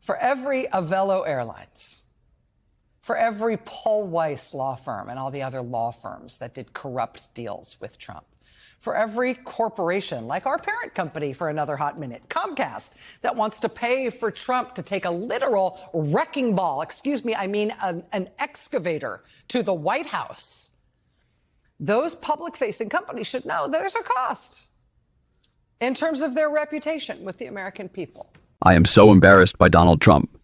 For every Avello Airlines, for every Paul Weiss law firm and all the other law firms that did corrupt deals with Trump, for every corporation, like our parent company for another hot minute, Comcast, that wants to pay for Trump to take a literal wrecking ball, an excavator to the White House, those public-facing companies should know there's a cost in terms of their reputation with the American people. I am so embarrassed by Donald Trump.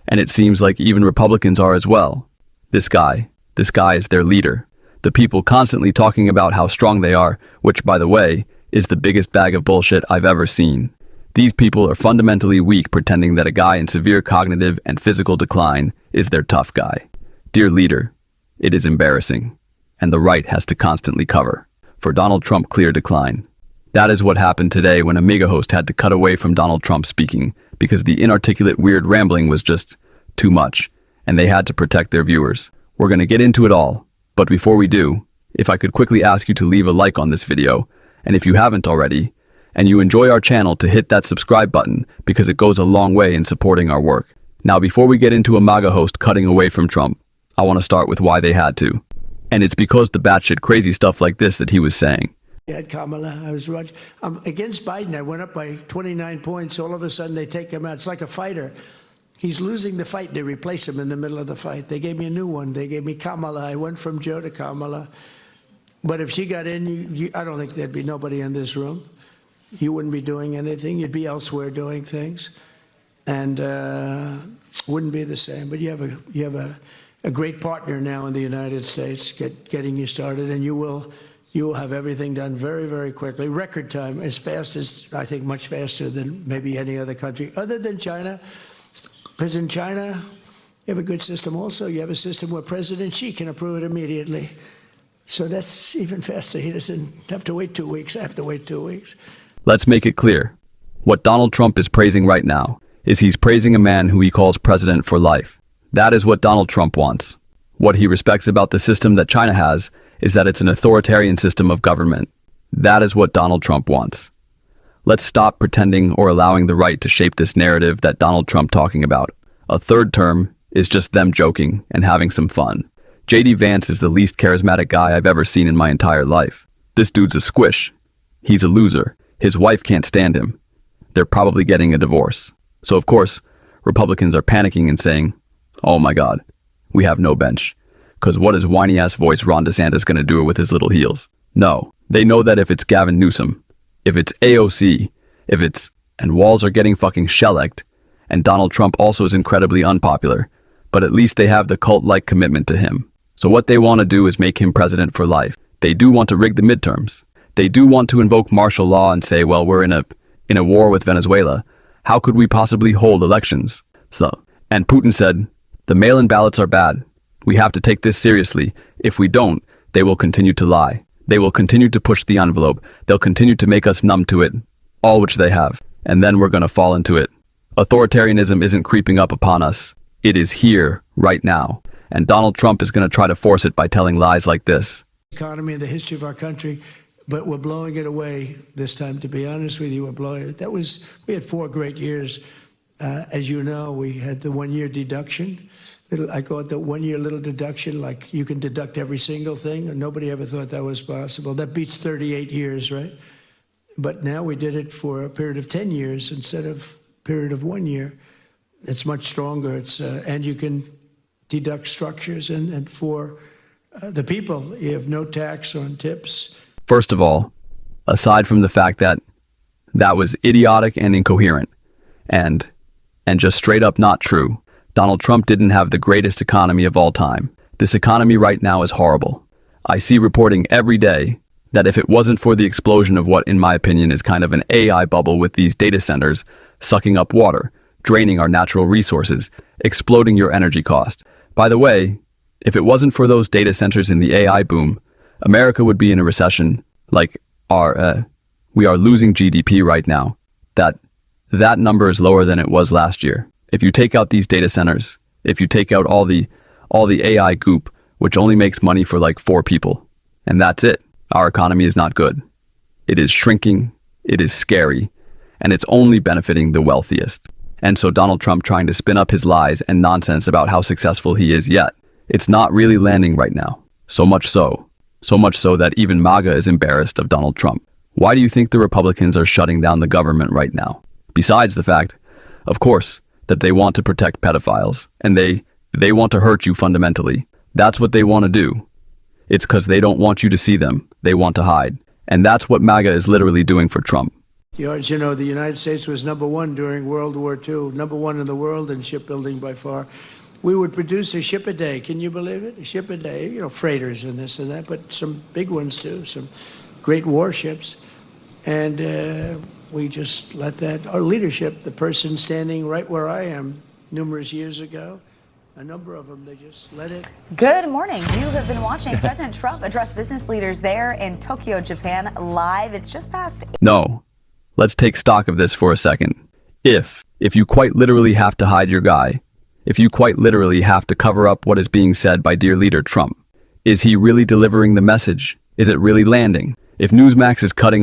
And it seems like even Republicans are as well. This guy is their leader. The people constantly talking about how strong they are, which, by the way, is the biggest bag of bullshit I've ever seen. These people are fundamentally weak, pretending that a guy in severe cognitive and physical decline is their tough guy. Dear leader, it is embarrassing, and the right has to constantly cover for Donald Trump clear decline. That is what happened today when a MAGA host had to cut away from Donald Trump speaking because the inarticulate weird rambling was just too much, and they had to protect their viewers. We're going to get into it all, but before we do, if I could quickly ask you to leave a like on this video, and if you haven't already, and you enjoy our channel, to hit that subscribe button because it goes a long way in supporting our work. Now, before we get into a MAGA host cutting away from Trump, I want to start with why they had to. And it's because the batshit crazy stuff like this that he was saying. Had Kamala, I was right. Against Biden, I went up by 29 points. All of a sudden, they take him out. It's like a fighter. He's losing the fight. They replace him in the middle of the fight. They gave me a new one. They gave me Kamala. I went from Joe to Kamala. But if she got in, I don't think there'd be nobody in this room. You wouldn't be doing anything. You'd be elsewhere doing things, and wouldn't be the same. But you have a great partner now in the United States, getting you started, and you will have everything done very, very quickly. Record time, as fast as, I think, much faster than maybe any other country, other than China. Because in China, you have a good system also. You have a system where President Xi can approve it immediately. So that's even faster. He doesn't have to wait 2 weeks. I have to wait 2 weeks. Let's make it clear. What Donald Trump is praising right now is he's praising a man who he calls president for life. That is what Donald Trump wants. What he respects about the system that China has is that it's an authoritarian system of government. That is what Donald Trump wants. Let's stop pretending or allowing the right to shape this narrative that Donald Trump talking about. A third term is just them joking and having some fun. J.D. Vance is the least charismatic guy I've ever seen in my entire life. This dude's a squish. He's a loser. His wife can't stand him. They're probably getting a divorce. So of course, Republicans are panicking and saying, oh my God, we have no bench. Because what is whiny-ass voice Ron DeSantis going to do with his little heels? No, they know that if it's Gavin Newsom, if it's AOC, and Walls are getting fucking shellacked, and Donald Trump also is incredibly unpopular, but at least they have the cult-like commitment to him. So what they want to do is make him president for life. They do want to rig the midterms. They do want to invoke martial law and say, well, we're in a war with Venezuela. How could we possibly hold elections? And Putin said, the mail-in ballots are bad. We have to take this seriously. If we don't, they will continue to lie. They will continue to push the envelope. They'll continue to make us numb to it, all which they have. And then we're going to fall into it. Authoritarianism isn't creeping up upon us. It is here, right now. And Donald Trump is going to try to force it by telling lies like this. Economy and the history of our country, but we're blowing it away this time, to be honest with you. We're blowing it. We had 4 great years. As you know, we had the 1-year deduction. I call it the 1-year little deduction, like you can deduct every single thing, and nobody ever thought that was possible. That beats 38 years, right? But now we did it for a period of 10 years instead of a period of 1 year. It's much stronger. And you can deduct structures, and for the people, you have no tax on tips. First of all, aside from the fact that that was idiotic and incoherent, and just straight up not true, Donald Trump didn't have the greatest economy of all time. This economy right now is horrible. I see reporting every day that if it wasn't for the explosion of what, in my opinion, is kind of an AI bubble with these data centers sucking up water, draining our natural resources, exploding your energy cost. By the way, if it wasn't for those data centers in the AI boom, America would be in a recession. Like we are losing GDP right now. That number is lower than it was last year. If you take out these data centers, if you take out all the AI goop, which only makes money for like 4 people, and that's it, our economy is not good. It is shrinking, it is scary, and it's only benefiting the wealthiest. And so Donald Trump trying to spin up his lies and nonsense about how successful he is yet. It's not really landing right now. So much so that even MAGA is embarrassed of Donald Trump. Why do you think the Republicans are shutting down the government right now? Besides the fact, of course, that they want to protect pedophiles, and they want to hurt you fundamentally. That's what they want to do. It's because they don't want you to see them. They want to hide. And that's what MAGA is literally doing for Trump. George, you know, the United States was number one during World War II, number one in the world in shipbuilding by far. We would produce a ship a day. Can you believe it? A ship a day, you know, freighters and this and that, but some big ones too, some great warships. And we just let that, our leadership, the person standing right where I am numerous years ago, a number of them, they just let it. Good morning. You have been watching President Trump address business leaders there in Tokyo, Japan, live. It's just past. No. Let's take stock of this for a second. If you quite literally have to hide your guy, if you quite literally have to cover up what is being said by dear leader Trump, is he really delivering the message? Is it really landing? If Newsmax is cutting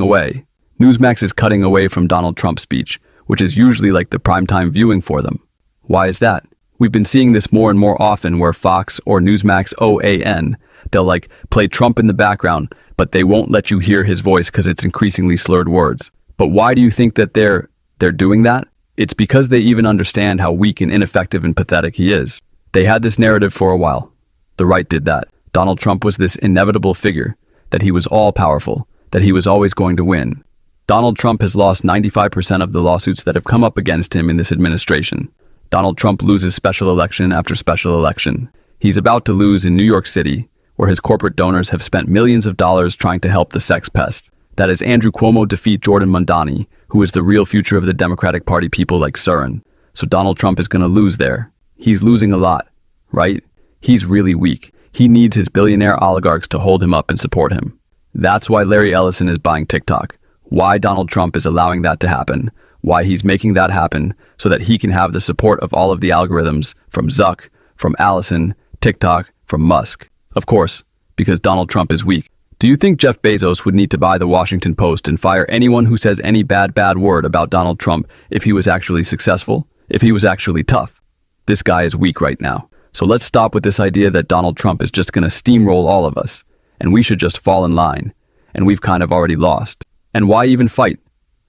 away from Donald Trump's speech, which is usually like the primetime viewing for them. Why is that? We've been seeing this more and more often where Fox or Newsmax OAN, they'll play Trump in the background, but they won't let you hear his voice because it's increasingly slurred words. But why do you think that they're doing that? It's because they even understand how weak and ineffective and pathetic he is. They had this narrative for a while. The right did that. Donald Trump was this inevitable figure, that he was all-powerful, that he was always going to win. Donald Trump has lost 95% of the lawsuits that have come up against him in this administration. Donald Trump loses special election after special election. He's about to lose in New York City, where his corporate donors have spent millions of dollars trying to help the sex pest. That is Andrew Cuomo defeat Jordan Mondani, who is the real future of the Democratic Party people like Surin. So Donald Trump is going to lose there. He's losing a lot, right? He's really weak. He needs his billionaire oligarchs to hold him up and support him. That's why Larry Ellison is buying TikTok. Why Donald Trump is allowing that to happen. Why he's making that happen so that he can have the support of all of the algorithms from Zuck, from Allison, TikTok, from Musk. Of course, because Donald Trump is weak. Do you think Jeff Bezos would need to buy the Washington Post and fire anyone who says any bad word about Donald Trump if he was actually successful? If he was actually tough? This guy is weak right now. So let's stop with this idea that Donald Trump is just going to steamroll all of us, and we should just fall in line, and we've kind of already lost. And why even fight?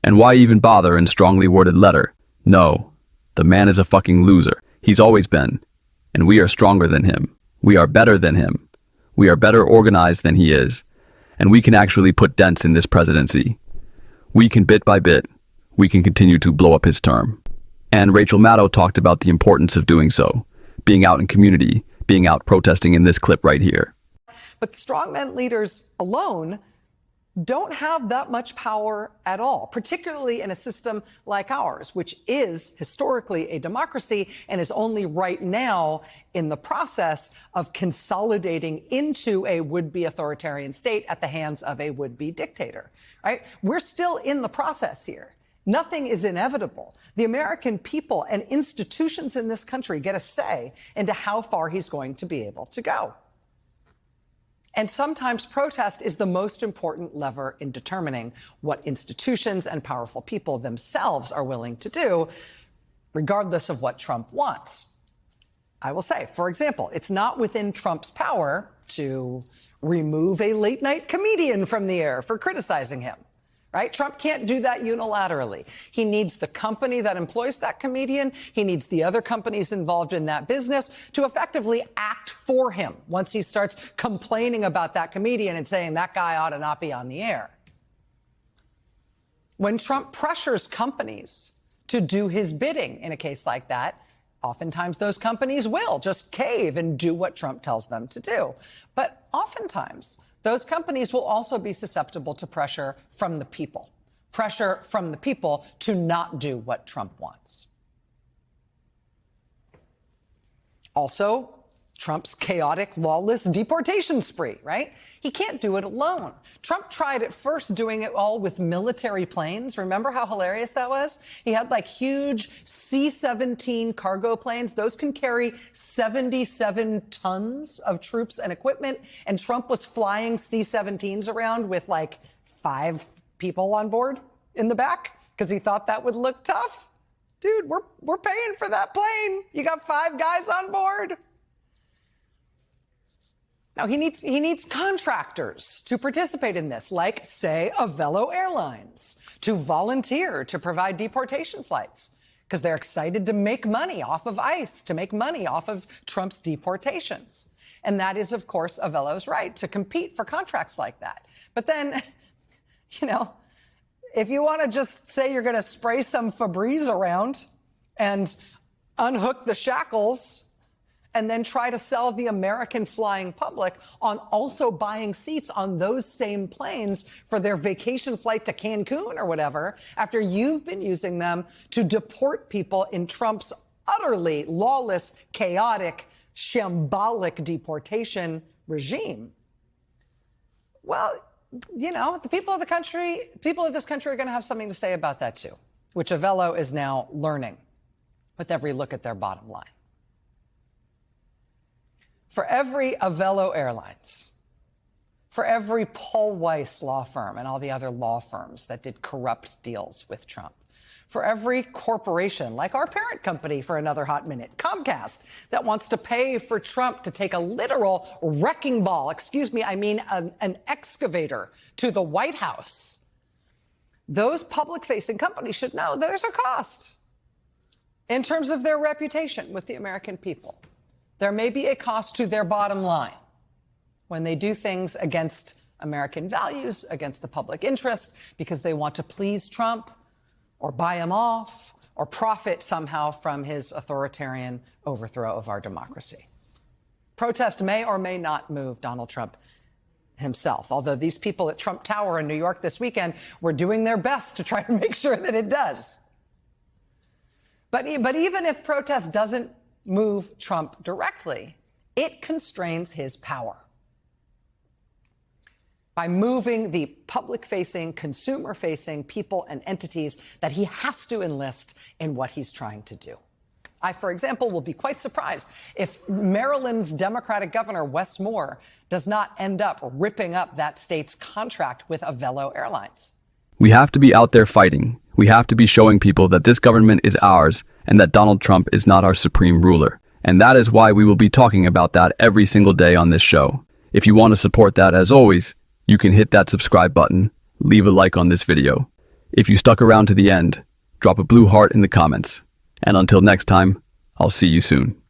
And why even bother in strongly worded letter? No, the man is a fucking loser. He's always been. And we are stronger than him. We are better than him. We are better organized than he is. And we can actually put dents in this presidency. We can bit by bit. We can continue to blow up his term. And Rachel Maddow talked about the importance of doing so. Being out in community, being out protesting in this clip right here. But strongman leaders alone don't have that much power at all, particularly in a system like ours, which is historically a democracy and is only right now in the process of consolidating into a would-be authoritarian state at the hands of a would-be dictator, right? We're still in the process here. Nothing is inevitable. The American people and institutions in this country get a say into how far he's going to be able to go. And sometimes protest is the most important lever in determining what institutions and powerful people themselves are willing to do, regardless of what Trump wants. I will say, for example, it's not within Trump's power to remove a late-night comedian from the air for criticizing him. Right? Trump can't do that unilaterally. He needs the company that employs that comedian. He needs the other companies involved in that business to effectively act for him once he starts complaining about that comedian and saying that guy ought to not be on the air. When Trump pressures companies to do his bidding in a case like that, oftentimes those companies will just cave and do what Trump tells them to do. But oftentimes, those companies will also be susceptible to pressure from the people to not do what Trump wants. Also, Trump's chaotic, lawless deportation spree, right? He can't do it alone. Trump tried at first doing it all with military planes. Remember how hilarious that was? He had huge C-17 cargo planes. Those can carry 77 tons of troops and equipment. And Trump was flying C-17s around with 5 people on board in the back because he thought that would look tough. Dude, we're paying for that plane. You got 5 guys on board. Now, he needs contractors to participate in this, like, say, Avello Airlines, to volunteer to provide deportation flights, because they're excited to make money off of ICE, to make money off of Trump's deportations. And that is, of course, Avello's right to compete for contracts like that. But then, if you want to just say you're going to spray some Febreze around and unhook the shackles and then try to sell the American flying public on also buying seats on those same planes for their vacation flight to Cancun or whatever, after you've been using them to deport people in Trump's utterly lawless, chaotic, shambolic deportation regime. Well, the people of this country are going to have something to say about that too, which Avello is now learning with every look at their bottom line. For every Avello Airlines, for every Paul Weiss law firm and all the other law firms that did corrupt deals with Trump, for every corporation, like our parent company for another hot minute, Comcast, that wants to pay for Trump to take a literal wrecking ball, an excavator to the White House, those public-facing companies should know there's a cost in terms of their reputation with the American people. There may be a cost to their bottom line when they do things against American values, against the public interest, because they want to please Trump or buy him off or profit somehow from his authoritarian overthrow of our democracy. Protest may or may not move Donald Trump himself, although these people at Trump Tower in New York this weekend were doing their best to try to make sure that it does. But even if protest doesn't move Trump directly, it constrains his power by moving the public-facing, consumer-facing people and entities that he has to enlist in what he's trying to do. I, for example, will be quite surprised if Maryland's Democratic governor, Wes Moore, does not end up ripping up that state's contract with Avello Airlines. We have to be out there fighting. We have to be showing people that this government is ours and that Donald Trump is not our supreme ruler. And that is why we will be talking about that every single day on this show. If you want to support that, as always, you can hit that subscribe button, leave a like on this video. If you stuck around to the end, drop a blue heart in the comments. And until next time, I'll see you soon.